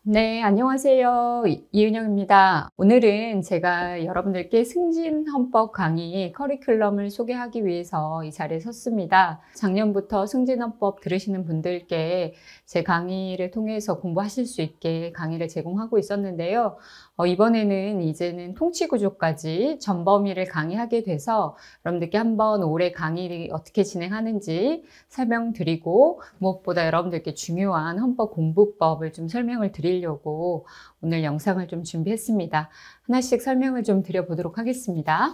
네, 안녕하세요. 이은영입니다. 오늘은 제가 여러분들께 승진헌법 강의 커리큘럼을 소개하기 위해서 이 자리에 섰습니다. 작년부터 승진헌법 들으시는 분들께 제 강의를 통해서 공부하실 수 있게 강의를 제공하고 있었는데요. 이번에는 이제는 통치구조까지 전범위를 강의하게 돼서 여러분들께 한번 올해 강의를 어떻게 진행하는지 설명드리고, 무엇보다 여러분들께 중요한 헌법 공부법을 좀 설명을 드리려고 오늘 영상을 좀 준비했습니다. 하나씩 설명을 좀 드려보도록 하겠습니다.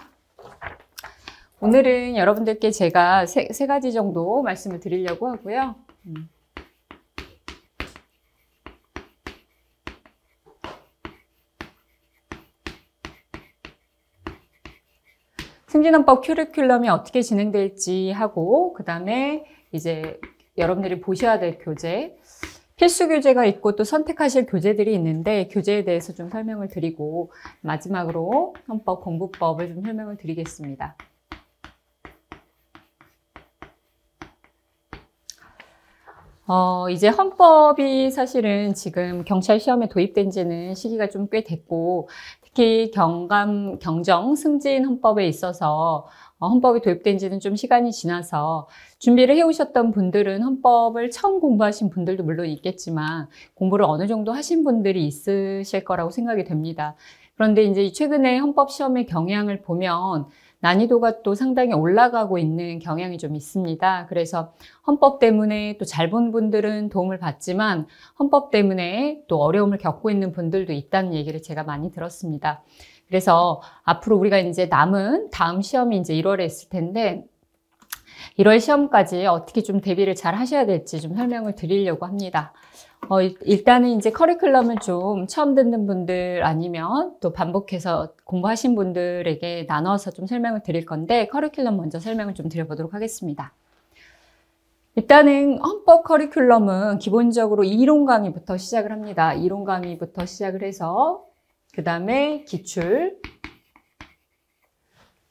오늘은 여러분들께 제가 세 가지 정도 말씀을 드리려고 하고요. 승진헌법 커리큘럼이 어떻게 진행될지 하고, 그 다음에 이제 여러분들이 보셔야 될 교재, 필수 교재가 있고 또 선택하실 교재들이 있는데 교재에 대해서 좀 설명을 드리고, 마지막으로 헌법 공부법을 좀 설명을 드리겠습니다. 이제 헌법이 사실은 지금 경찰 시험에 도입된 지는 시기가 좀 꽤 됐고, 특히 경정 승진 헌법에 있어서 헌법이 도입된 지는 좀 시간이 지나서 준비를 해오셨던 분들은 헌법을 처음 공부하신 분들도 물론 있겠지만 공부를 어느 정도 하신 분들이 있으실 거라고 생각이 됩니다. 그런데 이제 최근에 헌법 시험의 경향을 보면 난이도가 또 상당히 올라가고 있는 경향이 좀 있습니다. 그래서 헌법 때문에 또 잘 본 분들은 도움을 받지만 헌법 때문에 또 어려움을 겪고 있는 분들도 있다는 얘기를 제가 많이 들었습니다. 그래서 앞으로 우리가 이제 남은 다음 시험이 이제 1월에 있을 텐데 1월 시험까지 어떻게 좀 대비를 잘 하셔야 될지 좀 설명을 드리려고 합니다. 일단은 이제 커리큘럼을 좀 처음 듣는 분들 아니면 또 반복해서 공부하신 분들에게 나눠서 좀 설명을 드릴 건데, 커리큘럼 먼저 설명을 좀 드려보도록 하겠습니다. 일단은 헌법 커리큘럼은 기본적으로 이론 강의부터 시작을 합니다. 이론 강의부터 시작을 해서 그 다음에 기출,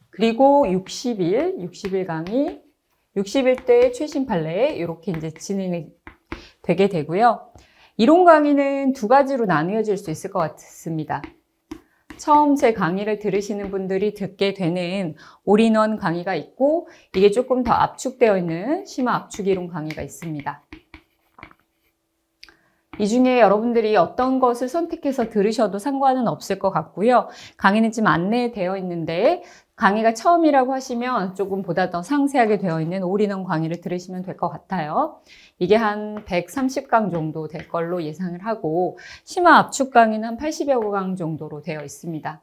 그리고 60일 강의, 60일 최신 판례 이렇게 이제 진행이 되게 되고요. 이론 강의는 두 가지로 나누어질 수 있을 것 같습니다. 처음 제 강의를 들으시는 분들이 듣게 되는 올인원 강의가 있고, 이게 조금 더 압축되어 있는 심화 압축 이론 강의가 있습니다. 이 중에 여러분들이 어떤 것을 선택해서 들으셔도 상관은 없을 것 같고요. 강의는 지금 안내되어 있는데 강의가 처음이라고 하시면 조금 보다 더 상세하게 되어 있는 올인원 강의를 들으시면 될 것 같아요. 이게 한 130강 정도 될 걸로 예상을 하고, 심화 압축 강의는 한 80여 강 정도로 되어 있습니다.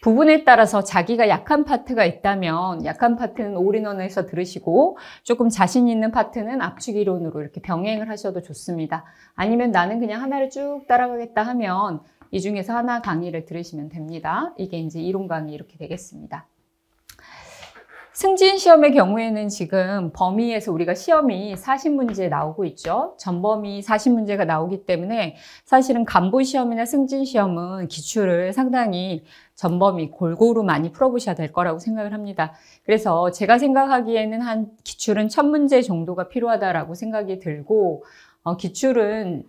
부분에 따라서 자기가 약한 파트가 있다면 약한 파트는 올인원에서 들으시고, 조금 자신 있는 파트는 압축 이론으로 이렇게 병행을 하셔도 좋습니다. 아니면 나는 그냥 하나를 쭉 따라가겠다 하면 이 중에서 하나 강의를 들으시면 됩니다. 이게 이제 이론 강의 이렇게 되겠습니다. 승진 시험의 경우에는 지금 범위에서 우리가 시험이 40문제 나오고 있죠. 전범위 40문제가 나오기 때문에 사실은 간부 시험이나 승진 시험은 기출을 상당히 전범위 골고루 많이 풀어보셔야 될 거라고 생각을 합니다. 그래서 제가 생각하기에는 한 기출은 1000문제 정도가 필요하다라고 생각이 들고, 기출은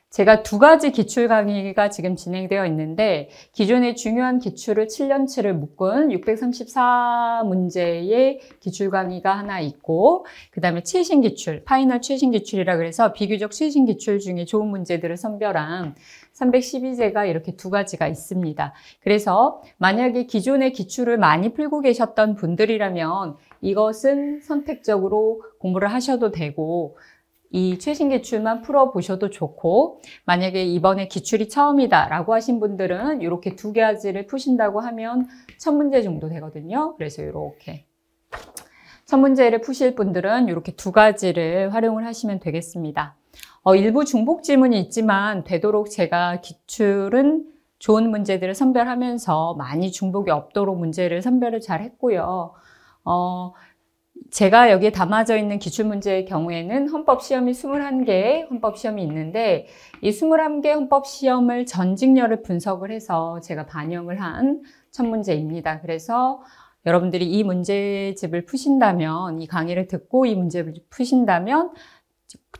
제가 두 가지 기출 강의가 지금 진행되어 있는데, 기존의 중요한 기출을 7년치를 묶은 634문제의 기출 강의가 하나 있고, 그 다음에 최신 기출, 파이널 최신 기출이라 그래서 비교적 최신 기출 중에 좋은 문제들을 선별한 312제가 이렇게 두 가지가 있습니다. 그래서 만약에 기존의 기출을 많이 풀고 계셨던 분들이라면 이것은 선택적으로 공부를 하셔도 되고, 이 최신 기출만 풀어보셔도 좋고, 만약에 이번에 기출이 처음이다 라고 하신 분들은 이렇게 두 가지를 푸신다고 하면 1000문제 정도 되거든요. 그래서 이렇게 1000문제를 푸실 분들은 이렇게 두 가지를 활용을 하시면 되겠습니다. 일부 중복 질문이 있지만 되도록 제가 기출은 좋은 문제들을 선별하면서 많이 중복이 없도록 문제를 선별을 잘 했고요. 제가 여기에 담아져 있는 기출문제의 경우에는 헌법시험이 21개의 헌법시험이 있는데, 이 21개 헌법시험을 전직률을 분석을 해서 제가 반영을 한 1000문제입니다. 그래서 여러분들이 이 문제집을 푸신다면, 이 강의를 듣고 이 문제를 푸신다면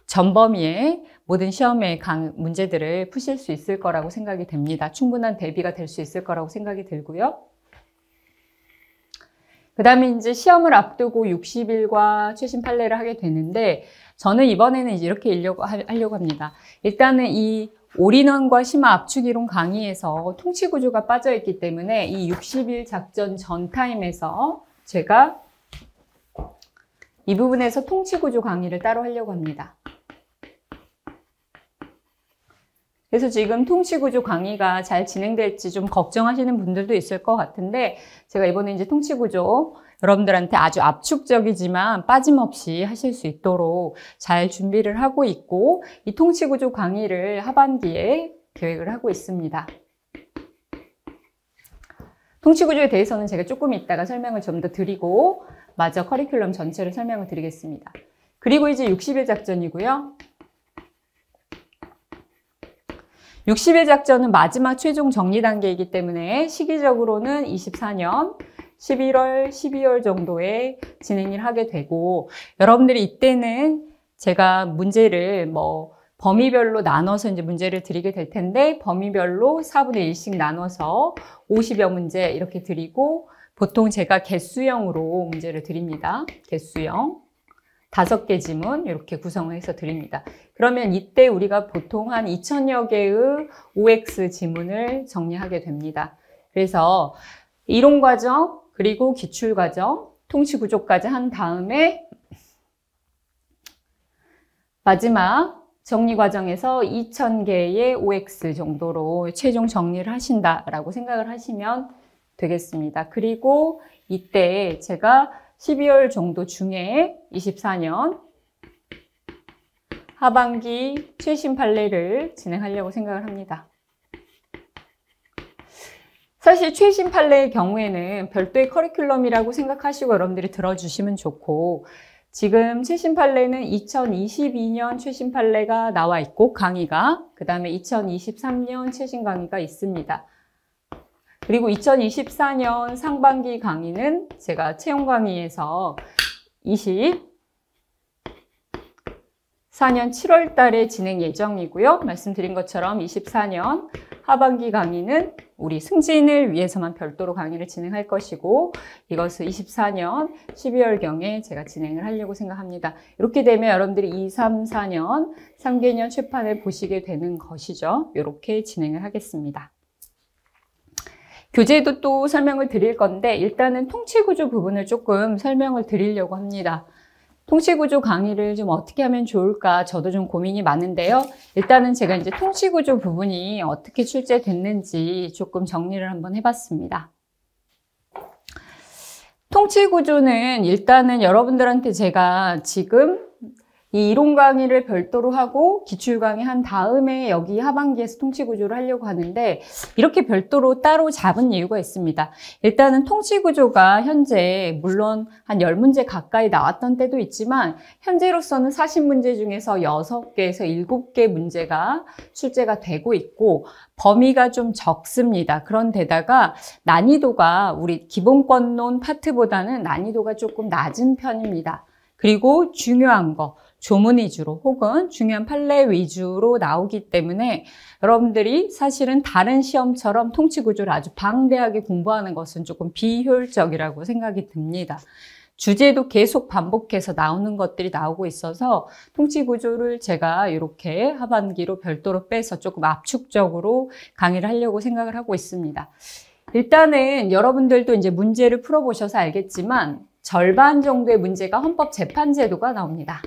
전범위의 모든 시험의 문제들을 푸실 수 있을 거라고 생각이 됩니다. 충분한 대비가 될 수 있을 거라고 생각이 들고요. 그 다음에 이제 시험을 앞두고 60일과 최신 판례를 하게 되는데, 저는 이번에는 이제 이렇게 하려고 합니다. 일단은 이 올인원과 심화 압축이론 강의에서 통치구조가 빠져있기 때문에 이 60일 작전 전 타임에서 제가 이 부분에서 통치구조 강의를 따로 하려고 합니다. 그래서 지금 통치구조 강의가 잘 진행될지 좀 걱정하시는 분들도 있을 것 같은데, 제가 이번에 이제 통치구조 여러분들한테 아주 압축적이지만 빠짐없이 하실 수 있도록 잘 준비를 하고 있고, 이 통치구조 강의를 하반기에 계획을 하고 있습니다. 통치구조에 대해서는 제가 조금 이따가 설명을 좀 더 드리고 마저 커리큘럼 전체를 설명을 드리겠습니다. 그리고 이제 60일 작전이고요. 60일 작전은 마지막 최종 정리 단계이기 때문에 시기적으로는 24년 11월, 12월 정도에 진행을 하게 되고, 여러분들이 이때는 제가 문제를 범위별로 나눠서 이제 문제를 드리게 될 텐데, 범위별로 4분의 1씩 나눠서 50여 문제 이렇게 드리고, 보통 제가 개수형으로 문제를 드립니다. 개수형. 5개 지문 이렇게 구성을 해서 드립니다. 그러면 이때 우리가 보통 한 2000여 개의 OX 지문을 정리하게 됩니다. 그래서 이론 과정, 그리고 기출 과정, 통치 구조까지 한 다음에 마지막 정리 과정에서 2000개의 OX 정도로 최종 정리를 하신다라고 생각을 하시면 되겠습니다. 그리고 이때 제가 12월 정도 중에 24년 하반기 최신 판례를 진행하려고 생각을 합니다. 사실 최신 판례의 경우에는 별도의 커리큘럼이라고 생각하시고 여러분들이 들어주시면 좋고, 지금 최신 판례는 2022년 최신 판례가 나와 있고 강의가, 그 다음에 2023년 최신 강의가 있습니다. 그리고 2024년 상반기 강의는 제가 채용 강의에서 24년 7월 달에 진행 예정이고요. 말씀드린 것처럼 24년 하반기 강의는 우리 승진을 위해서만 별도로 강의를 진행할 것이고, 이것을 24년 12월경에 제가 진행을 하려고 생각합니다. 이렇게 되면 여러분들이 2, 3, 4년 3개년 최판을 보시게 되는 것이죠. 이렇게 진행을 하겠습니다. 교재도 또 설명을 드릴 건데, 일단은 통치구조 부분을 조금 설명을 드리려고 합니다. 통치구조 강의를 좀 어떻게 하면 좋을까 저도 좀 고민이 많은데요. 일단은 제가 이제 통치구조 부분이 어떻게 출제됐는지 조금 정리를 한번 해봤습니다. 통치구조는 일단은 여러분들한테 제가 지금 이 이론 강의를 별도로 하고 기출 강의 한 다음에 여기 하반기에서 통치구조를 하려고 하는데, 이렇게 별도로 따로 잡은 이유가 있습니다. 일단은 통치구조가 현재 물론 한 10문제 가까이 나왔던 때도 있지만, 현재로서는 40문제 중에서 6개에서 7개 문제가 출제가 되고 있고 범위가 좀 적습니다. 그런데다가 난이도가 우리 기본권론 파트보다는 난이도가 조금 낮은 편입니다. 그리고 중요한 거, 조문 위주로 혹은 중요한 판례 위주로 나오기 때문에 여러분들이 사실은 다른 시험처럼 통치구조를 아주 방대하게 공부하는 것은 조금 비효율적이라고 생각이 듭니다. 주제도 계속 반복해서 나오는 것들이 나오고 있어서 통치구조를 제가 이렇게 하반기로 별도로 빼서 조금 압축적으로 강의를 하려고 생각을 하고 있습니다. 일단은 여러분들도 이제 문제를 풀어보셔서 알겠지만 절반 정도의 문제가 헌법재판제도가 나옵니다.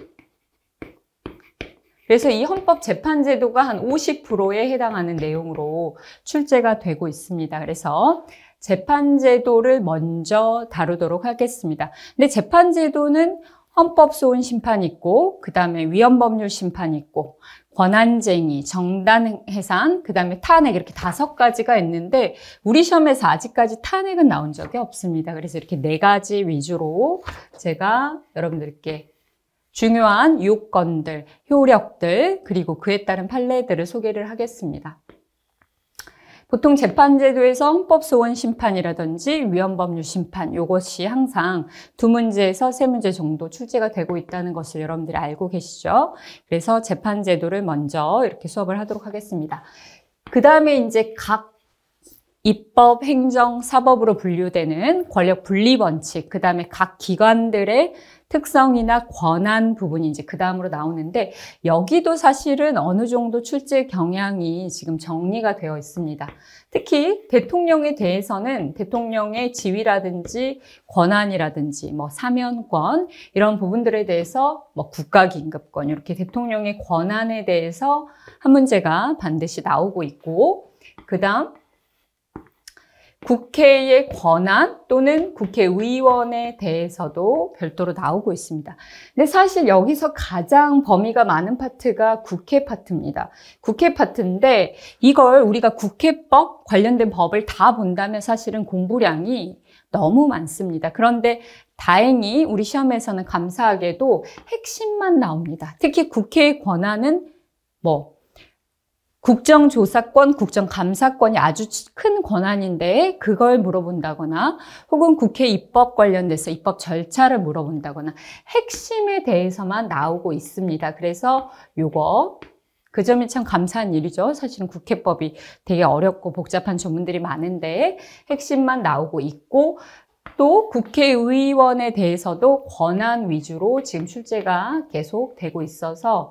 그래서 이 헌법재판제도가 한 50%에 해당하는 내용으로 출제가 되고 있습니다. 그래서 재판제도를 먼저 다루도록 하겠습니다. 근데 재판제도는 헌법소원 심판이 있고, 그 다음에 위헌법률 심판이 있고, 권한쟁의, 정당해산, 그 다음에 탄핵, 이렇게 5가지가 있는데 우리 시험에서 아직까지 탄핵은 나온 적이 없습니다. 그래서 이렇게 4가지 위주로 제가 여러분들께 중요한 유효건들, 효력들, 그리고 그에 따른 판례들을 소개를 하겠습니다. 보통 재판제도에서 헌법소원심판이라든지 위헌법률심판 이것이 항상 2문제에서 3문제 정도 출제가 되고 있다는 것을 여러분들이 알고 계시죠? 그래서 재판제도를 먼저 이렇게 수업을 하도록 하겠습니다. 그 다음에 이제 각 입법, 행정, 사법으로 분류되는 권력 분리 원칙, 그 다음에 각 기관들의 특성이나 권한 부분이 이제 그 다음으로 나오는데 여기도 사실은 어느 정도 출제 경향이 지금 정리가 되어 있습니다. 특히 대통령에 대해서는 대통령의 지위라든지 권한이라든지 뭐 사면권 이런 부분들에 대해서 뭐 국가긴급권 이렇게 대통령의 권한에 대해서 한 문제가 반드시 나오고 있고 그 다음 국회의 권한 또는 국회의원에 대해서도 별도로 나오고 있습니다. 근데 사실 여기서 가장 범위가 많은 파트가 국회 파트입니다. 국회 파트인데 이걸 우리가 국회법 관련된 법을 다 본다면 사실은 공부량이 너무 많습니다. 그런데 다행히 우리 시험에서는 감사하게도 핵심만 나옵니다. 특히 국회의 권한은 국정조사권, 국정감사권이 아주 큰 권한인데 그걸 물어본다거나 혹은 국회 입법 관련돼서 입법 절차를 물어본다거나 핵심에 대해서만 나오고 있습니다. 그래서 요거 그 점이 참 감사한 일이죠. 사실은 국회법이 되게 어렵고 복잡한 조문들이 많은데 핵심만 나오고 있고 또 국회의원에 대해서도 권한 위주로 지금 출제가 계속 되고 있어서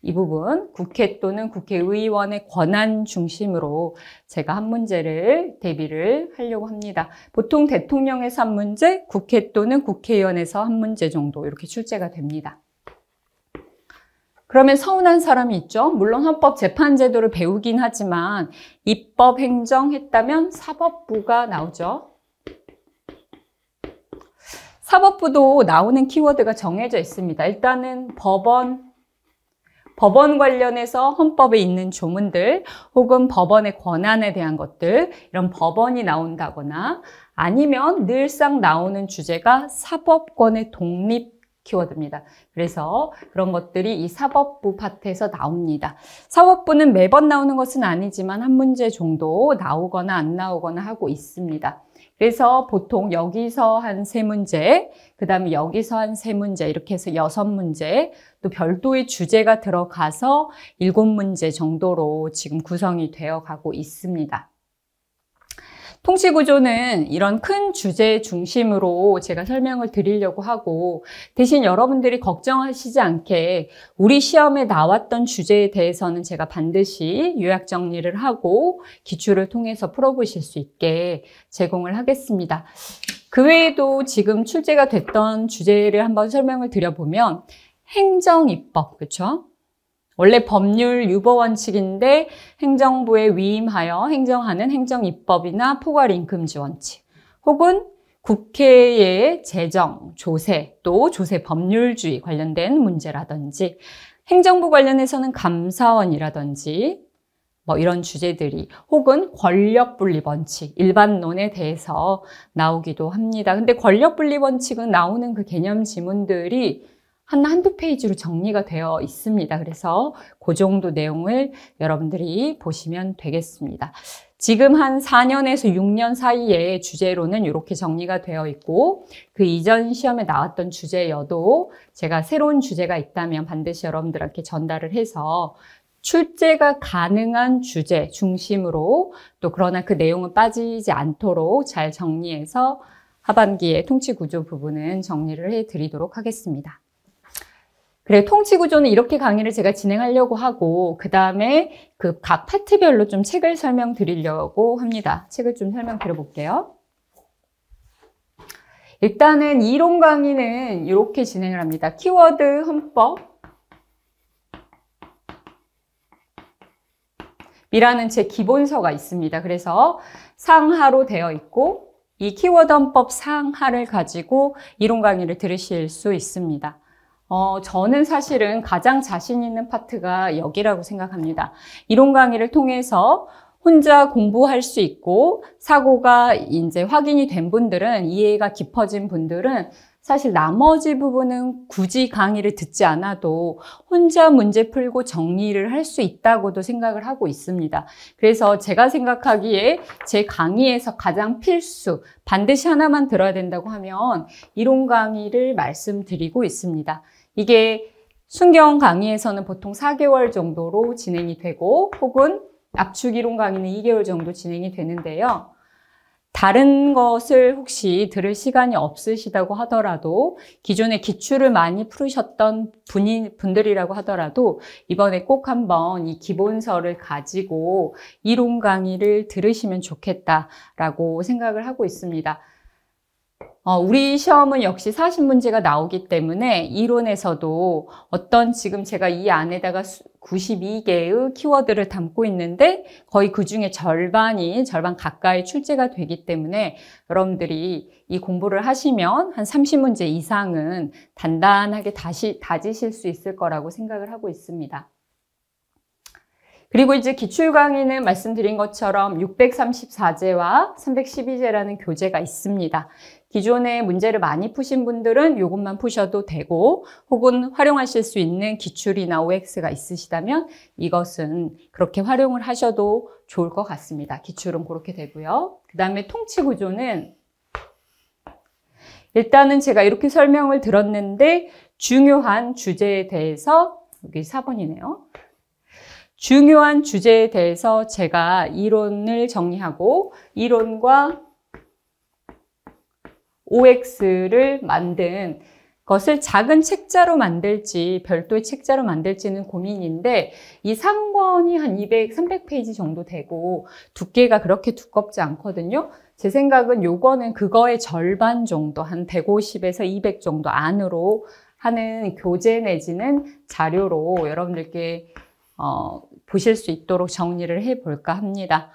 이 부분 국회 또는 국회의원의 권한 중심으로 제가 한 문제를 대비를 하려고 합니다. 보통 대통령에서 한 문제, 국회 또는 국회의원에서 한 문제 정도 이렇게 출제가 됩니다. 그러면 서운한 사람이 있죠. 물론 헌법재판제도를 배우긴 하지만 입법, 행정 했다면 사법부가 나오죠. 사법부도 나오는 키워드가 정해져 있습니다. 일단은 법원 관련해서 헌법에 있는 조문들 혹은 법원의 권한에 대한 것들 이런 법원이 나온다거나 아니면 늘상 나오는 주제가 사법권의 독립 키워드입니다. 그래서 그런 것들이 이 사법부 파트에서 나옵니다. 사법부는 매번 나오는 것은 아니지만 한 문제 정도 나오거나 안 나오거나 하고 있습니다. 그래서 보통 여기서 한 3문제, 그 다음에 여기서 한 3문제 이렇게 해서 6문제, 또 별도의 주제가 들어가서 7문제 정도로 지금 구성이 되어 가고 있습니다. 통치구조는 이런 큰 주제 중심으로 제가 설명을 드리려고 하고 대신 여러분들이 걱정하시지 않게 우리 시험에 나왔던 주제에 대해서는 제가 반드시 요약 정리를 하고 기출을 통해서 풀어보실 수 있게 제공을 하겠습니다. 그 외에도 지금 출제가 됐던 주제를 한번 설명을 드려보면 행정입법, 그렇죠? 원래 법률 유보원칙인데 행정부에 위임하여 행정하는 행정입법이나 포괄임금지 원칙 혹은 국회의 재정, 조세, 또 조세 법률주의 관련된 문제라든지 행정부 관련해서는 감사원이라든지 이런 주제들이 혹은 권력분립원칙, 일반론에 대해서 나오기도 합니다. 근데 권력분립원칙은 나오는 그 개념 지문들이 한두 페이지로 정리가 되어 있습니다. 그래서 그 정도 내용을 여러분들이 보시면 되겠습니다. 지금 한 4년에서 6년 사이에 주제로는 이렇게 정리가 되어 있고 그 이전 시험에 나왔던 주제여도 제가 새로운 주제가 있다면 반드시 여러분들께 전달을 해서 출제가 가능한 주제 중심으로 또 그러나 그 내용은 빠지지 않도록 잘 정리해서 하반기에 통치구조 부분은 정리를 해드리도록 하겠습니다. 그래, 통치구조는 이렇게 강의를 제가 진행하려고 하고 그 다음에 그 각 파트별로 좀 책을 설명드리려고 합니다. 책을 좀 설명드려볼게요. 일단은 이론 강의는 이렇게 진행을 합니다. 키워드 헌법 이라는 제 기본서가 있습니다. 그래서 상하로 되어 있고 이 키워드 헌법 상하를 가지고 이론 강의를 들으실 수 있습니다. 저는 사실은 가장 자신 있는 파트가 여기라고 생각합니다. 이론 강의를 통해서 혼자 공부할 수 있고 사고가 이제 확인이 된 분들은 이해가 깊어진 분들은 사실 나머지 부분은 굳이 강의를 듣지 않아도 혼자 문제 풀고 정리를 할 수 있다고도 생각을 하고 있습니다. 그래서 제가 생각하기에 제 강의에서 가장 필수, 반드시 하나만 들어야 된다고 하면 이론 강의를 말씀드리고 있습니다. 이게 순경 강의에서는 보통 4개월 정도로 진행이 되고 혹은 압축 이론 강의는 2개월 정도 진행이 되는데요. 다른 것을 혹시 들을 시간이 없으시다고 하더라도 기존에 기출을 많이 풀으셨던 분들이라고 하더라도 이번에 꼭 한번 이 기본서를 가지고 이론 강의를 들으시면 좋겠다라고 생각을 하고 있습니다. 우리 시험은 역시 40문제가 나오기 때문에 이론에서도 어떤 지금 제가 이 안에다가 92개의 키워드를 담고 있는데 거의 그 중에 절반 가까이 출제가 되기 때문에 여러분들이 이 공부를 하시면 한 30문제 이상은 단단하게 다지실 수 있을 거라고 생각을 하고 있습니다. 그리고 이제 기출 강의는 말씀드린 것처럼 634제와 312제라는 교재가 있습니다. 기존에 문제를 많이 푸신 분들은 이것만 푸셔도 되고 혹은 활용하실 수 있는 기출이나 OX가 있으시다면 이것은 그렇게 활용을 하셔도 좋을 것 같습니다. 기출은 그렇게 되고요. 그 다음에 통치 구조는 일단은 제가 이렇게 설명을 들었는데 중요한 주제에 대해서 여기 4번이네요. 중요한 주제에 대해서 제가 이론을 정리하고 이론과 OX를 만든 것을 작은 책자로 만들지 별도의 책자로 만들지는 고민인데 이 3권이 한 300페이지 정도 되고 두께가 그렇게 두껍지 않거든요. 제 생각은 요거는 그거의 절반 정도 한 150에서 200 정도 안으로 하는 교재 내지는 자료로 여러분들께 보실 수 있도록 정리를 해볼까 합니다.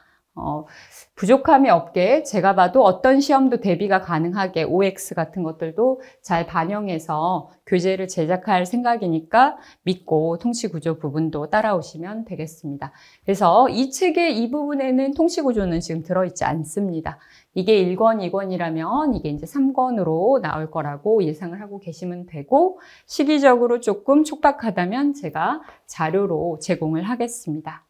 부족함이 없게 제가 봐도 어떤 시험도 대비가 가능하게 OX 같은 것들도 잘 반영해서 교재를 제작할 생각이니까 믿고 통치구조 부분도 따라오시면 되겠습니다. 그래서 이 책의 이 부분에는 통치구조는 지금 들어있지 않습니다. 이게 1권, 2권이라면 이게 이제 3권으로 나올 거라고 예상을 하고 계시면 되고 시기적으로 조금 촉박하다면 제가 자료로 제공을 하겠습니다.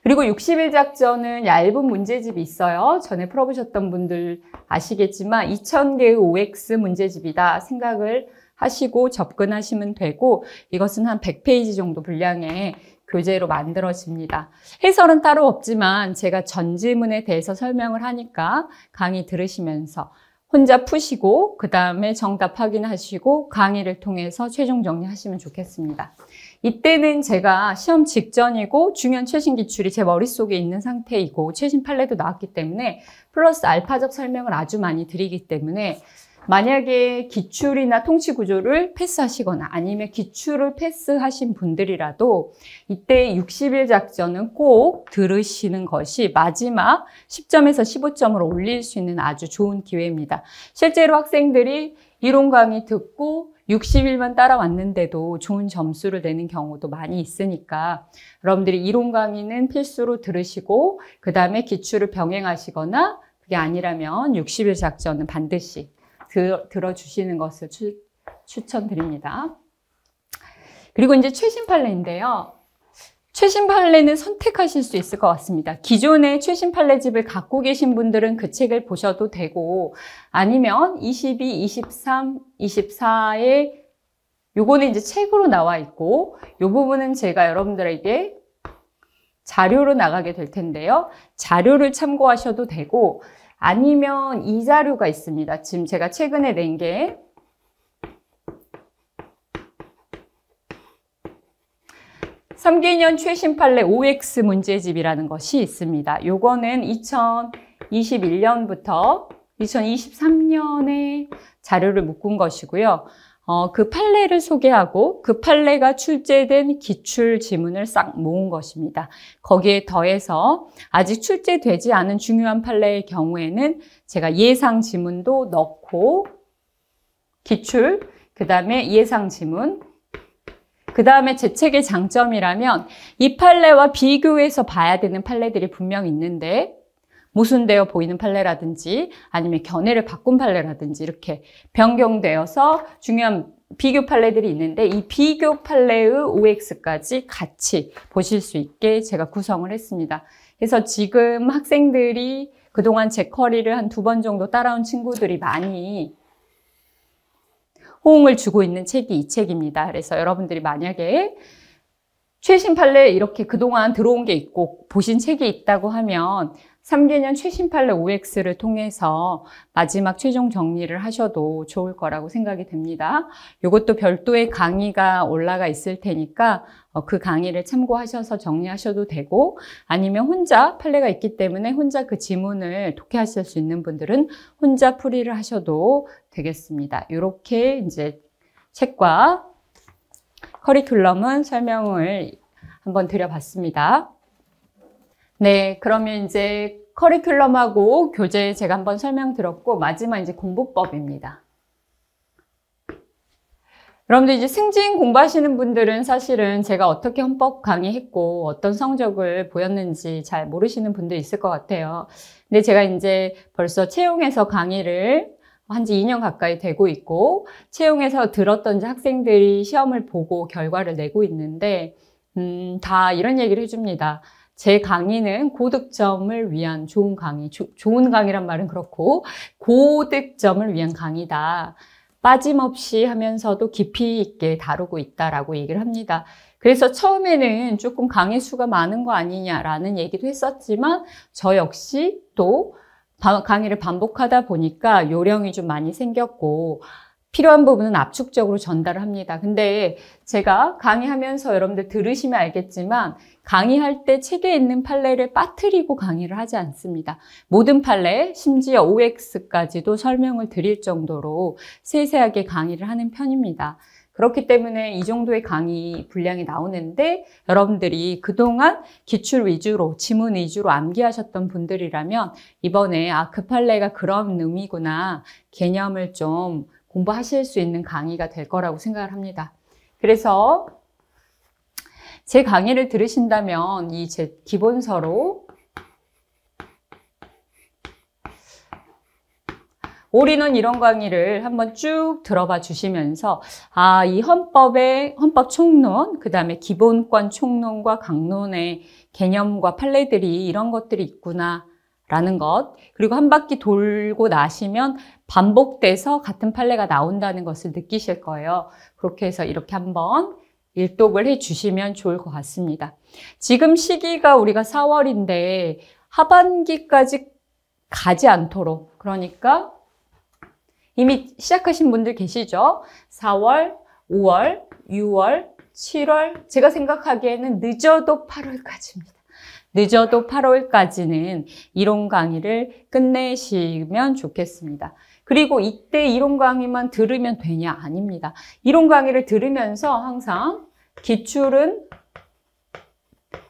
그리고 60일 작전은 얇은 문제집이 있어요. 전에 풀어보셨던 분들 아시겠지만 2000개의 OX 문제집이다 생각을 하시고 접근하시면 되고 이것은 한 100페이지 정도 분량의 교재로 만들어집니다. 해설은 따로 없지만 제가 전지문에 대해서 설명을 하니까 강의 들으시면서 혼자 푸시고 그 다음에 정답 확인하시고 강의를 통해서 최종 정리하시면 좋겠습니다. 이때는 제가 시험 직전이고 중요한 최신 기출이 제 머릿속에 있는 상태이고 최신 판례도 나왔기 때문에 플러스 알파적 설명을 아주 많이 드리기 때문에 만약에 기출이나 통치 구조를 패스하시거나 아니면 기출을 패스하신 분들이라도 이때 60일 작전은 꼭 들으시는 것이 마지막 10점에서 15점을 올릴 수 있는 아주 좋은 기회입니다. 실제로 학생들이 이론 강의 듣고 60일만 따라왔는데도 좋은 점수를 내는 경우도 많이 있으니까 여러분들이 이론 강의는 필수로 들으시고 그 다음에 기출을 병행하시거나 그게 아니라면 60일 작전은 반드시 들어주시는 것을 추천드립니다. 그리고 이제 최신 판례인데요. 최신 판례는 선택하실 수 있을 것 같습니다. 기존의 최신 판례집을 갖고 계신 분들은 그 책을 보셔도 되고 아니면 22, 23, 24에 요거는 이제 책으로 나와 있고 요 부분은 제가 여러분들에게 자료로 나가게 될 텐데요. 자료를 참고하셔도 되고 아니면 이 자료가 있습니다. 지금 제가 최근에 낸 게 (3개년) 최신 판례 OX 문제집이라는 것이 있습니다. 요거는 2021년부터 2023년에 자료를 묶은 것이고요. 그 판례를 소개하고 그 판례가 출제된 기출 지문을 싹 모은 것입니다. 거기에 더해서 아직 출제되지 않은 중요한 판례의 경우에는 제가 예상 지문도 넣고 기출, 그 다음에 예상 지문, 그 다음에 제 책의 장점이라면 이 판례와 비교해서 봐야 되는 판례들이 분명 있는데 모순되어 보이는 판례라든지 아니면 견해를 바꾼 판례라든지 이렇게 변경되어서 중요한 비교 판례들이 있는데 이 비교 판례의 OX까지 같이 보실 수 있게 제가 구성을 했습니다. 그래서 지금 학생들이 그동안 제 커리를 한 2번 정도 따라온 친구들이 많이 호응을 주고 있는 책이 이 책입니다. 그래서 여러분들이 만약에 최신 판례 이렇게 그동안 들어온 게 있고 보신 책이 있다고 하면 3개년 최신 판례 OX를 통해서 마지막 최종 정리를 하셔도 좋을 거라고 생각이 됩니다. 이것도 별도의 강의가 올라가 있을 테니까 그 강의를 참고하셔서 정리하셔도 되고 아니면 혼자 판례가 있기 때문에 혼자 그 지문을 독해하실 수 있는 분들은 혼자 풀이를 하셔도 되겠습니다. 이렇게 이제 책과 커리큘럼은 설명을 한번 드려봤습니다. 네, 그러면 이제 커리큘럼하고 교재 제가 한번 설명드렸고 마지막 이제 공부법입니다. 여러분들 이제 승진 공부하시는 분들은 사실은 제가 어떻게 헌법 강의했고 어떤 성적을 보였는지 잘 모르시는 분들 있을 것 같아요. 근데 제가 이제 벌써 채용해서 강의를 한지 2년 가까이 되고 있고 채용해서 들었던 이제 학생들이 시험을 보고 결과를 내고 있는데 다 이런 얘기를 해줍니다. 제 강의는 고득점을 위한 좋은 강의, 좋은 강의란 말은 그렇고 고득점을 위한 강의다. 빠짐없이 하면서도 깊이 있게 다루고 있다라고 얘기를 합니다. 그래서 처음에는 조금 강의 수가 많은 거 아니냐라는 얘기도 했었지만 저 역시 또 강의를 반복하다 보니까 요령이 좀 많이 생겼고 필요한 부분은 압축적으로 전달을 합니다. 근데 제가 강의하면서 여러분들 들으시면 알겠지만 강의할 때 책에 있는 판례를 빠뜨리고 강의를 하지 않습니다. 모든 판례, 심지어 OX까지도 설명을 드릴 정도로 세세하게 강의를 하는 편입니다. 그렇기 때문에 이 정도의 강의 분량이 나오는데 여러분들이 그동안 기출 위주로, 지문 위주로 암기하셨던 분들이라면 이번에 그 판례가 그런 의미구나 개념을 좀 공부하실 수 있는 강의가 될 거라고 생각을 합니다. 그래서 제 강의를 들으신다면 이 제 기본서로 올인원 이론 강의를 한번 쭉 들어봐 주시면서 이 헌법의 헌법 총론, 그 다음에 기본권 총론과 강론의 개념과 판례들이 이런 것들이 있구나 라는 것, 그리고 한 바퀴 돌고 나시면 반복돼서 같은 판례가 나온다는 것을 느끼실 거예요. 그렇게 해서 이렇게 한번 일독을 해 주시면 좋을 것 같습니다. 지금 시기가 우리가 4월인데 하반기까지 가지 않도록, 그러니까 이미 시작하신 분들 계시죠? 4월, 5월, 6월, 7월, 제가 생각하기에는 늦어도 8월까지입니다. 늦어도 8월까지는 이론 강의를 끝내시면 좋겠습니다. 그리고 이때 이론 강의만 들으면 되냐? 아닙니다. 이론 강의를 들으면서 항상 기출은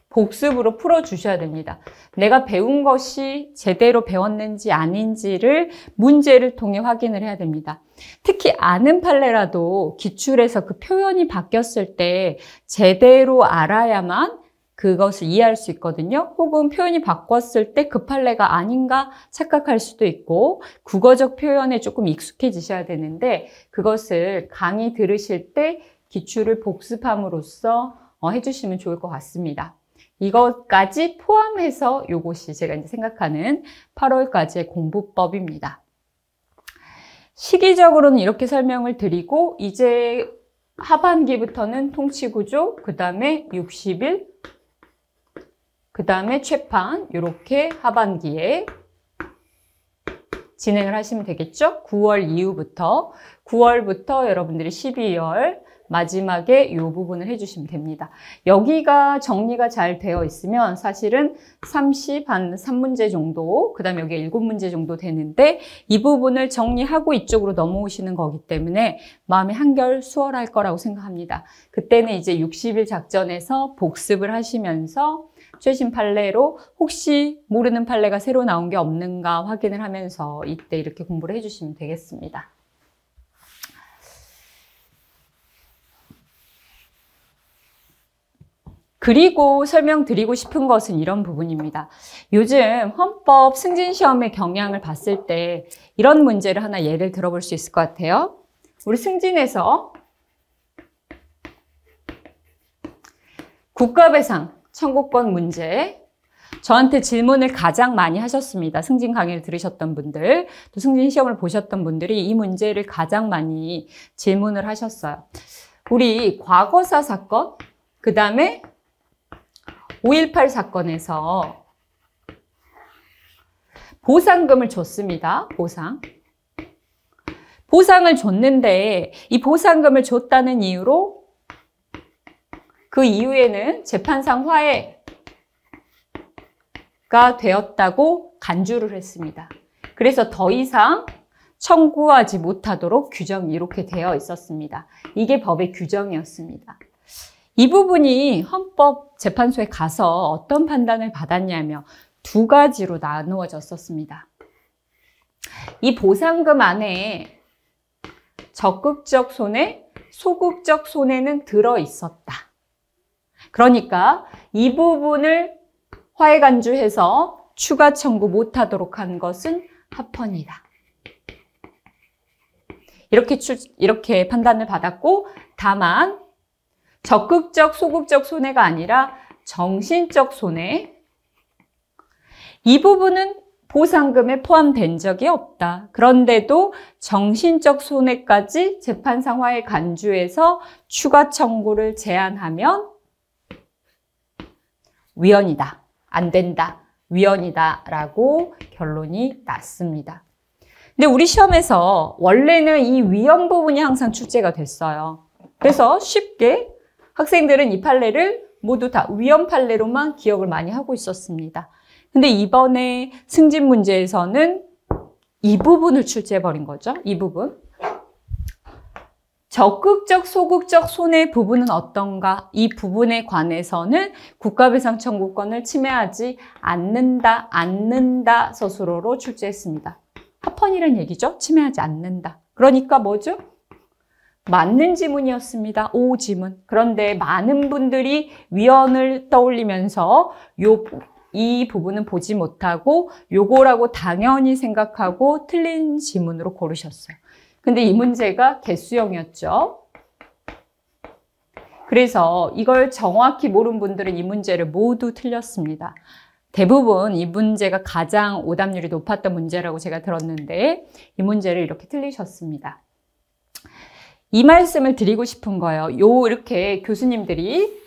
복습으로 풀어주셔야 됩니다. 내가 배운 것이 제대로 배웠는지 아닌지를 문제를 통해 확인을 해야 됩니다. 특히 아는 판례라도 기출에서 그 표현이 바뀌었을 때 제대로 알아야만 그것을 이해할 수 있거든요. 혹은 표현이 바꿨을 때 그 판례가 아닌가 착각할 수도 있고 국어적 표현에 조금 익숙해지셔야 되는데 그것을 강의 들으실 때 기출을 복습함으로써 해주시면 좋을 것 같습니다. 이것까지 포함해서 이것이 제가 이제 생각하는 8월까지의 공부법입니다. 시기적으로는 이렇게 설명을 드리고 이제 하반기부터는 통치구조, 그 다음에 60일, 그 다음에 최판 이렇게 하반기에 진행을 하시면 되겠죠? 9월 이후부터 9월부터 여러분들이 12월 마지막에 이 부분을 해주시면 됩니다. 여기가 정리가 잘 되어 있으면 사실은 30, 한 3문제 정도, 그 다음에 여기 7문제 정도 되는데 이 부분을 정리하고 이쪽으로 넘어오시는 거기 때문에 마음이 한결 수월할 거라고 생각합니다. 그때는 이제 60일 작전에서 복습을 하시면서 최신 판례로 혹시 모르는 판례가 새로 나온 게 없는가 확인을 하면서 이때 이렇게 공부를 해주시면 되겠습니다. 그리고 설명드리고 싶은 것은 이런 부분입니다. 요즘 헌법 승진시험의 경향을 봤을 때 이런 문제를 하나 예를 들어볼 수 있을 것 같아요. 우리 승진에서 국가배상 청구권 문제, 저한테 질문을 가장 많이 하셨습니다. 승진 강의를 들으셨던 분들, 또 승진 시험을 보셨던 분들이 이 문제를 가장 많이 질문을 하셨어요. 우리 과거사 사건, 그 다음에 5.18 사건에서 보상금을 줬습니다. 보상을 줬는데 이 보상금을 줬다는 이유로 그 이후에는 재판상 화해가 되었다고 간주를 했습니다. 그래서 더 이상 청구하지 못하도록 규정이 이렇게 되어 있었습니다. 이게 법의 규정이었습니다. 이 부분이 헌법재판소에 가서 어떤 판단을 받았냐면 두 가지로 나누어졌었습니다. 이 보상금 안에 적극적 손해, 소극적 손해는 들어있었다. 그러니까 이 부분을 화해간주해서 추가 청구 못하도록 한 것은 합헌이다. 이렇게 판단을 받았고, 다만 적극적, 소극적 손해가 아니라 정신적 손해, 이 부분은 보상금에 포함된 적이 없다. 그런데도 정신적 손해까지 재판상 화해 간주해서 추가 청구를 제한하면 위헌이다. 안 된다. 위헌이다. 라고 결론이 났습니다. 근데 우리 시험에서 원래는 이 위헌 부분이 항상 출제가 됐어요. 그래서 쉽게 학생들은 이 판례를 모두 다 위헌 판례로만 기억을 많이 하고 있었습니다. 근데 이번에 승진 문제에서는 이 부분을 출제해버린 거죠. 이 부분. 적극적, 소극적 손해 부분은 어떤가? 이 부분에 관해서는 국가배상 청구권을 침해하지 않는다 서술어로 출제했습니다. 합헌이란 얘기죠. 침해하지 않는다. 그러니까 뭐죠? 맞는 지문이었습니다. 오 지문. 그런데 많은 분들이 위헌을 떠올리면서 이 부분은 보지 못하고 요거라고 당연히 생각하고 틀린 지문으로 고르셨어요. 근데 이 문제가 개수형이었죠. 그래서 이걸 정확히 모르는 분들은 이 문제를 모두 틀렸습니다. 대부분 이 문제가 가장 오답률이 높았던 문제라고 제가 들었는데 이 문제를 이렇게 틀리셨습니다. 이 말씀을 드리고 싶은 거예요. 이렇게 교수님들이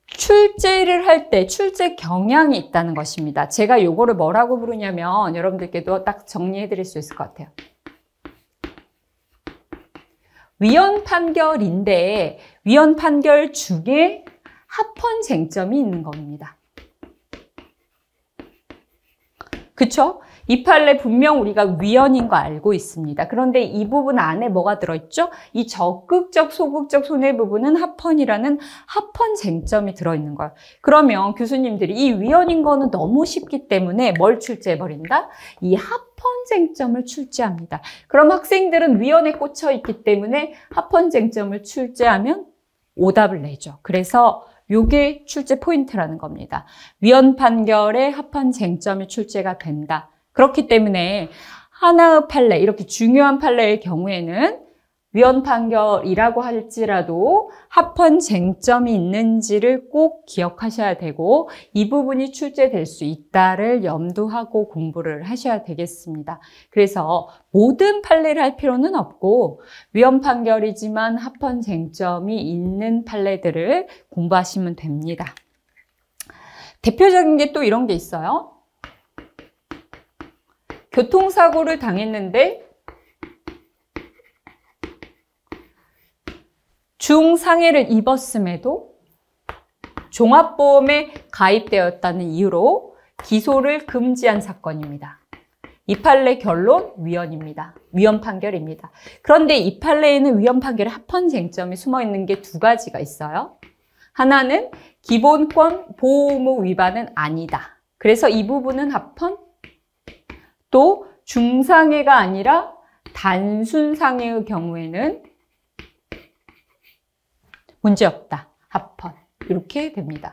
출제를 할 때 출제 경향이 있다는 것입니다. 제가 요거를 뭐라고 부르냐면 여러분들께도 딱 정리해 드릴 수 있을 것 같아요. 위헌 판결인데 위헌 판결 중에 합헌 쟁점이 있는 겁니다. 그쵸? 이 판례 분명 우리가 위헌인 거 알고 있습니다. 그런데 이 부분 안에 뭐가 들어있죠? 이 적극적, 소극적 손해 부분은 합헌이라는 합헌 쟁점이 들어있는 거예요. 그러면 교수님들이 이 위헌인 거는 너무 쉽기 때문에 뭘 출제해버린다? 이 합헌 쟁점을 출제합니다. 그럼 학생들은 위헌에 꽂혀 있기 때문에 합헌 쟁점을 출제하면 오답을 내죠. 그래서 요게 출제 포인트라는 겁니다. 위헌 판결에 합헌 쟁점이 출제가 된다. 그렇기 때문에 하나의 판례, 이렇게 중요한 판례의 경우에는 위헌 판결이라고 할지라도 합헌 쟁점이 있는지를 꼭 기억하셔야 되고 이 부분이 출제될 수 있다를 염두하고 공부를 하셔야 되겠습니다. 그래서 모든 판례를 할 필요는 없고 위헌 판결이지만 합헌 쟁점이 있는 판례들을 공부하시면 됩니다. 대표적인 게 또 이런 게 있어요. 교통사고를 당했는데 중상해를 입었음에도 종합보험에 가입되었다는 이유로 기소를 금지한 사건입니다. 이 판례 결론 위헌입니다. 위헌 판결입니다. 그런데 이 판례에는 위헌 판결의 합헌 쟁점이 숨어 있는 게 두 가지가 있어요. 하나는 기본권 보호의무 위반은 아니다. 그래서 이 부분은 합헌. 또 중상해가 아니라 단순상해의 경우에는 문제없다. 합헌. 이렇게 됩니다.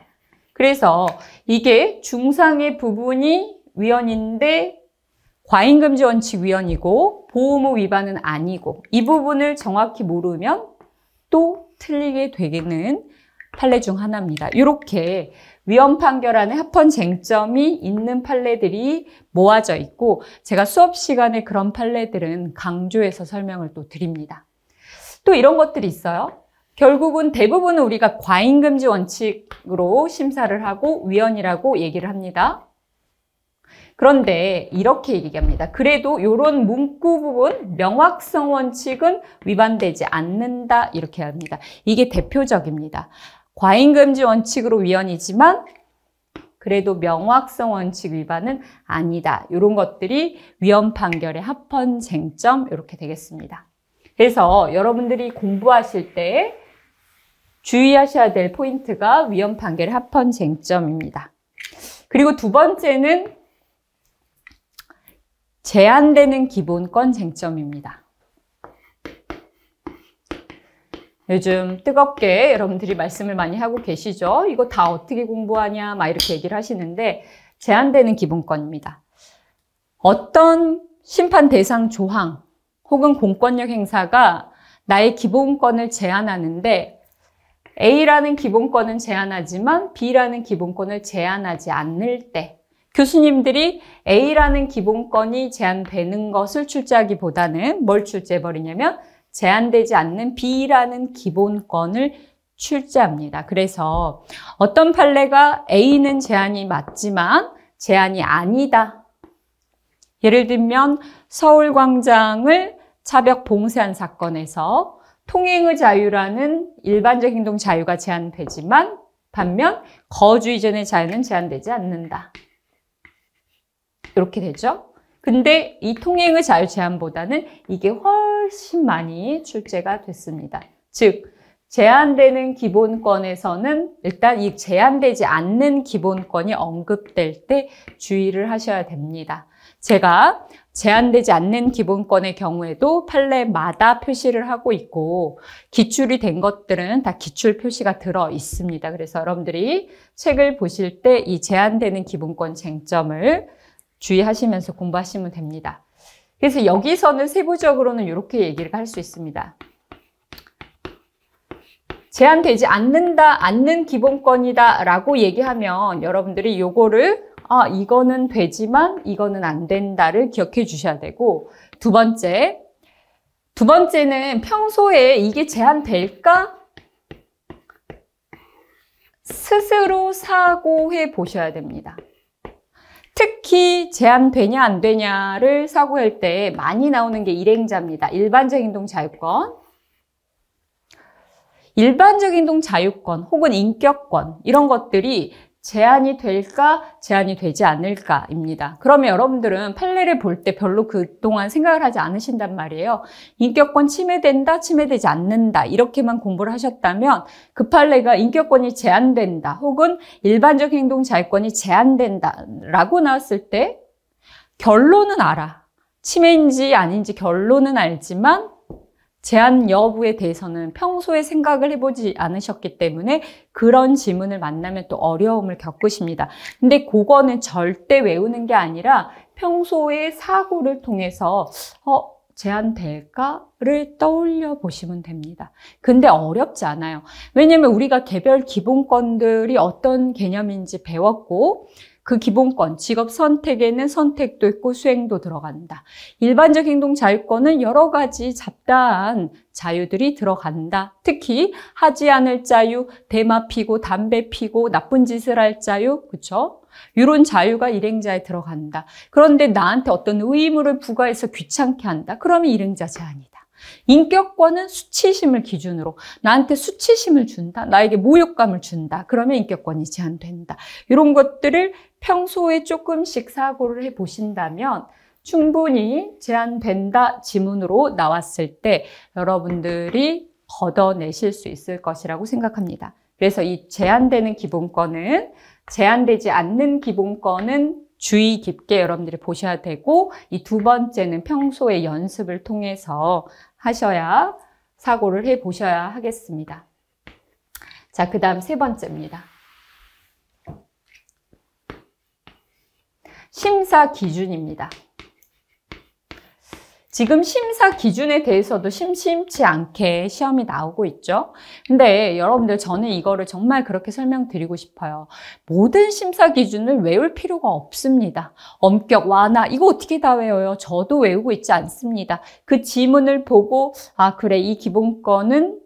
그래서 이게 중상해 부분이 위헌인데 과잉금지 원칙 위헌이고 보호의무 위반은 아니고 이 부분을 정확히 모르면 또 틀리게 되는 판례 중 하나입니다. 이렇게 위헌 판결 안에 합헌 쟁점이 있는 판례들이 모아져 있고 제가 수업 시간에 그런 판례들은 강조해서 설명을 또 드립니다. 또 이런 것들이 있어요. 결국은 대부분은 우리가 과잉금지 원칙으로 심사를 하고 위헌이라고 얘기를 합니다. 그런데 이렇게 얘기합니다. 그래도 이런 문구 부분, 명확성 원칙은 위반되지 않는다 이렇게 합니다. 이게 대표적입니다. 과잉금지 원칙으로 위헌이지만 그래도 명확성 원칙 위반은 아니다. 이런 것들이 위헌 판결의 합헌 쟁점 이렇게 되겠습니다. 그래서 여러분들이 공부하실 때 주의하셔야 될 포인트가 위헌 판결의 합헌 쟁점입니다. 그리고 두 번째는 제한되는 기본권 쟁점입니다. 요즘 뜨겁게 여러분들이 말씀을 많이 하고 계시죠? 이거 다 어떻게 공부하냐 막 이렇게 얘기를 하시는데 제한되는 기본권입니다. 어떤 심판 대상 조항 혹은 공권력 행사가 나의 기본권을 제한하는데 A라는 기본권은 제한하지만 B라는 기본권을 제한하지 않을 때 교수님들이 A라는 기본권이 제한되는 것을 출제하기보다는 뭘 출제해버리냐면 제한되지 않는 B라는 기본권을 출제합니다. 그래서 어떤 판례가 A는 제한이 맞지만 제한이 아니다. 예를 들면 서울광장을 차벽 봉쇄한 사건에서 통행의 자유라는 일반적 행동 자유가 제한되지만 반면 거주 이전의 자유는 제한되지 않는다. 이렇게 되죠. 근데 이 통행의 자유 제한보다는 이게 훨씬 많이 출제가 됐습니다. 즉 제한되는 기본권에서는 일단 이 제한되지 않는 기본권이 언급될 때 주의를 하셔야 됩니다. 제가 제한되지 않는 기본권의 경우에도 판례마다 표시를 하고 있고 기출이 된 것들은 다 기출 표시가 들어 있습니다. 그래서 여러분들이 책을 보실 때 이 제한되는 기본권 쟁점을 주의하시면서 공부하시면 됩니다. 그래서 여기서는 세부적으로는 이렇게 얘기를 할 수 있습니다. 제한되지 않는 기본권이다 라고 얘기하면 여러분들이 요거를 이거는 되지만 이거는 안 된다를 기억해 주셔야 되고 두 번째는 평소에 이게 제한될까? 스스로 사고해 보셔야 됩니다. 특히 제한되냐 안 되냐를 사고할 때 많이 나오는 게 일행자입니다. 일반적 행동 자유권. 일반적 행동 자유권 혹은 인격권 이런 것들이 제한이 될까 제한이 되지 않을까입니다. 그러면 여러분들은 판례를 볼 때 별로 그동안 생각을 하지 않으신단 말이에요. 인격권 침해된다 침해되지 않는다 이렇게만 공부를 하셨다면 그 판례가 인격권이 제한된다 혹은 일반적 행동 자유권이 제한된다 라고 나왔을 때 결론은 알아. 침해인지 아닌지 결론은 알지만 제한 여부에 대해서는 평소에 생각을 해보지 않으셨기 때문에 그런 지문을 만나면 또 어려움을 겪으십니다. 근데 그거는 절대 외우는 게 아니라 평소에 사고를 통해서 제한될까를 떠올려 보시면 됩니다. 근데 어렵지 않아요. 왜냐면 우리가 개별 기본권들이 어떤 개념인지 배웠고 그 기본권, 직업 선택에는 선택도 있고 수행도 들어간다. 일반적 행동 자유권은 여러 가지 잡다한 자유들이 들어간다. 특히 하지 않을 자유, 대마 피고, 담배 피고, 나쁜 짓을 할 자유, 그렇죠? 이런 자유가 일행자에 들어간다. 그런데 나한테 어떤 의무를 부과해서 귀찮게 한다. 그러면 일행자 제한이다. 인격권은 수치심을 기준으로 나한테 수치심을 준다. 나에게 모욕감을 준다. 그러면 인격권이 제한된다. 이런 것들을 평소에 조금씩 사고를 해보신다면 충분히 제한된다 지문으로 나왔을 때 여러분들이 걷어내실 수 있을 것이라고 생각합니다. 그래서 이 제한되는 기본권은 제한되지 않는 기본권은 주의 깊게 여러분들이 보셔야 되고, 이 두 번째는 평소에 연습을 통해서 하셔야 사고를 해 보셔야 하겠습니다. 자, 그 다음 세 번째입니다. 심사 기준입니다. 지금 심사 기준에 대해서도 심심치 않게 시험이 나오고 있죠. 근데 여러분들, 저는 이거를 정말 그렇게 설명드리고 싶어요. 모든 심사 기준을 외울 필요가 없습니다. 엄격, 완화, 이거 어떻게 다 외워요? 저도 외우고 있지 않습니다. 그 지문을 보고, 아, 그래, 이 기본권은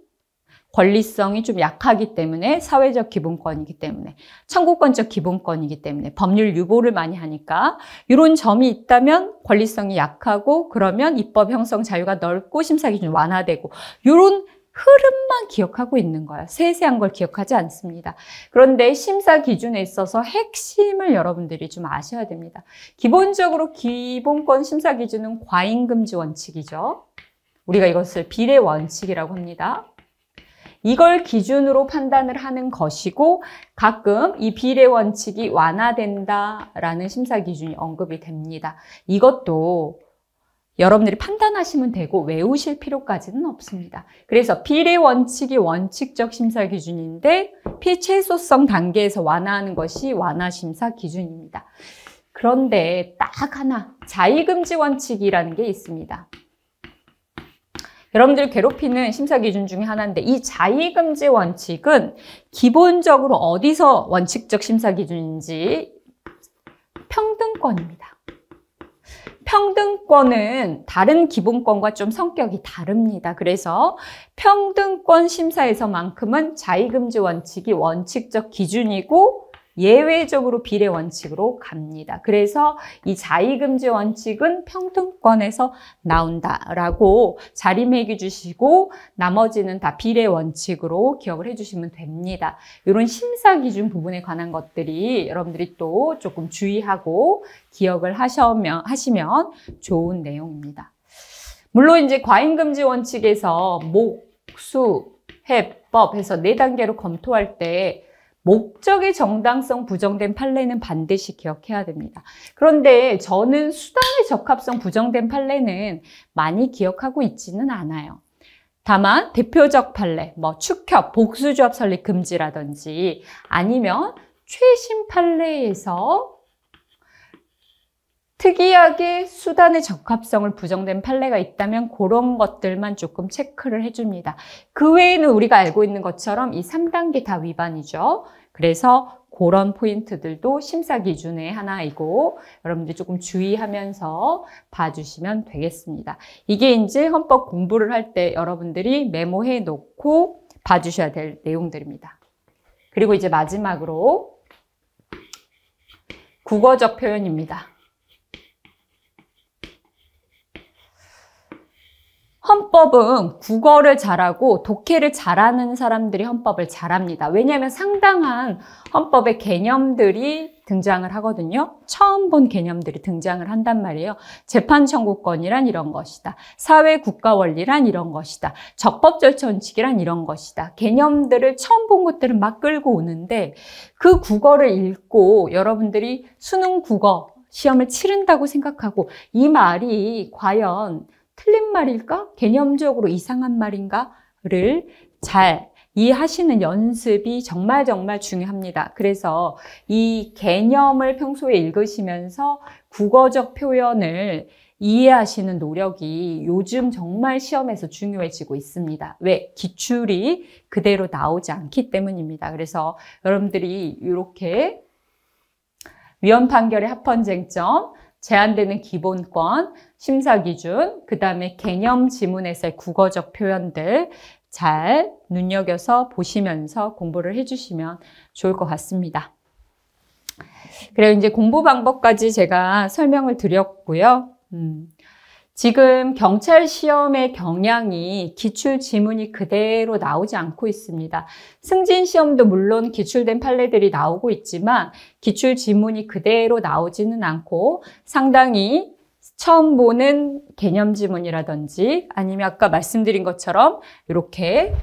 권리성이 좀 약하기 때문에, 사회적 기본권이기 때문에, 청구권적 기본권이기 때문에, 법률 유보를 많이 하니까 이런 점이 있다면 권리성이 약하고, 그러면 입법 형성 자유가 넓고 심사 기준이 완화되고, 이런 흐름만 기억하고 있는 거예요. 세세한 걸 기억하지 않습니다. 그런데 심사 기준에 있어서 핵심을 여러분들이 좀 아셔야 됩니다. 기본적으로 기본권 심사 기준은 과잉금지 원칙이죠. 우리가 이것을 비례 원칙이라고 합니다. 이걸 기준으로 판단을 하는 것이고, 가끔 이 비례 원칙이 완화된다라는 심사 기준이 언급이 됩니다. 이것도 여러분들이 판단하시면 되고 외우실 필요까지는 없습니다. 그래서 비례 원칙이 원칙적 심사 기준인데 피최소성 단계에서 완화하는 것이 완화 심사 기준입니다. 그런데 딱 하나, 자의금지 원칙이라는 게 있습니다. 여러분들 괴롭히는 심사 기준 중에 하나인데, 이 자의금지 원칙은 기본적으로 어디서 원칙적 심사 기준인지, 평등권입니다. 평등권은 다른 기본권과 좀 성격이 다릅니다. 그래서 평등권 심사에서만큼은 자의금지 원칙이 원칙적 기준이고, 예외적으로 비례 원칙으로 갑니다. 그래서 이 자의금지 원칙은 평등권에서 나온다라고 자리매겨 주시고, 나머지는 다 비례 원칙으로 기억을 해주시면 됩니다. 이런 심사 기준 부분에 관한 것들이 여러분들이 또 조금 주의하고 기억을 하시면 좋은 내용입니다. 물론 이제 과잉금지 원칙에서 목, 수, 해법 해서 4단계로 검토할 때 목적의 정당성 부정된 판례는 반드시 기억해야 됩니다. 그런데 저는 수단의 적합성 부정된 판례는 많이 기억하고 있지는 않아요. 다만 대표적 판례, 축협, 복수조합 설립 금지라든지, 아니면 최신 판례에서 특이하게 수단의 적합성을 부정된 판례가 있다면 그런 것들만 조금 체크를 해줍니다. 그 외에는 우리가 알고 있는 것처럼 이 3단계 다 위반이죠. 그래서 그런 포인트들도 심사 기준의 하나이고, 여러분들이 조금 주의하면서 봐주시면 되겠습니다. 이게 이제 헌법 공부를 할 때 여러분들이 메모해 놓고 봐주셔야 될 내용들입니다. 그리고 이제 마지막으로 국어적 표현입니다. 헌법은 국어를 잘하고 독해를 잘하는 사람들이 헌법을 잘합니다. 왜냐하면 상당한 헌법의 개념들이 등장을 하거든요. 처음 본 개념들이 등장을 한단 말이에요. 재판 청구권이란 이런 것이다. 사회 국가 원리란 이런 것이다. 적법 절차 원칙이란 이런 것이다. 개념들을 처음 본 것들을 막 끌고 오는데, 그 국어를 읽고 여러분들이 수능 국어 시험을 치른다고 생각하고 이 말이 과연 틀린 말일까? 개념적으로 이상한 말인가를 잘 이해하시는 연습이 정말 중요합니다. 그래서 이 개념을 평소에 읽으시면서 국어적 표현을 이해하시는 노력이 요즘 정말 시험에서 중요해지고 있습니다. 왜? 기출이 그대로 나오지 않기 때문입니다. 그래서 여러분들이 이렇게 위헌 판결의 합헌 쟁점, 제한되는 기본권, 심사 기준, 그 다음에 개념 지문에서의 국어적 표현들 잘 눈여겨서 보시면서 공부를 해주시면 좋을 것 같습니다. 그리고 이제 공부 방법까지 제가 설명을 드렸고요. 지금 경찰 시험의 경향이 기출 지문이 그대로 나오지 않고 있습니다. 승진 시험도 물론 기출된 판례들이 나오고 있지만 기출 지문이 그대로 나오지는 않고 상당히 처음 보는 개념 지문이라든지, 아니면 아까 말씀드린 것처럼 이렇게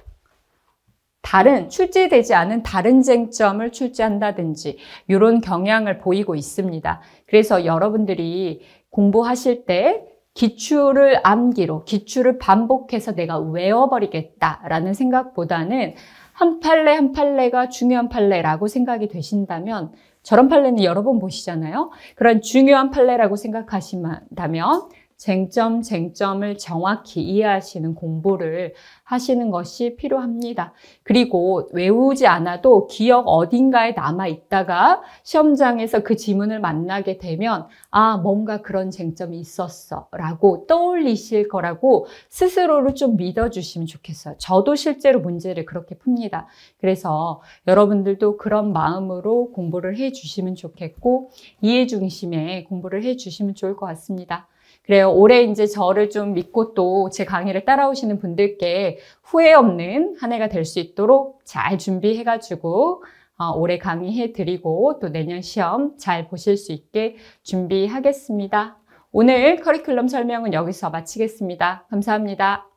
출제되지 않은 다른 쟁점을 출제한다든지 이런 경향을 보이고 있습니다. 그래서 여러분들이 공부하실 때 기출을 암기로, 기출을 반복해서 내가 외워버리겠다라는 생각보다는 한 판례 한 판례가 중요한 판례라고 생각이 되신다면, 저런 판례는 여러 번 보시잖아요. 그런 중요한 판례라고 생각하신다면 쟁점을 정확히 이해하시는 공부를 하시는 것이 필요합니다. 그리고 외우지 않아도 기억 어딘가에 남아 있다가 시험장에서 그 지문을 만나게 되면 아, 뭔가 그런 쟁점이 있었어 라고 떠올리실 거라고 스스로를 좀 믿어주시면 좋겠어요. 저도 실제로 문제를 그렇게 풉니다. 그래서 여러분들도 그런 마음으로 공부를 해주시면 좋겠고, 이해 중심의 공부를 해주시면 좋을 것 같습니다. 그래요. 올해 이제 저를 좀 믿고 또 제 강의를 따라오시는 분들께 후회 없는 한 해가 될 수 있도록 잘 준비해가지고 올해 강의해드리고 또 내년 시험 잘 보실 수 있게 준비하겠습니다. 오늘 커리큘럼 설명은 여기서 마치겠습니다. 감사합니다.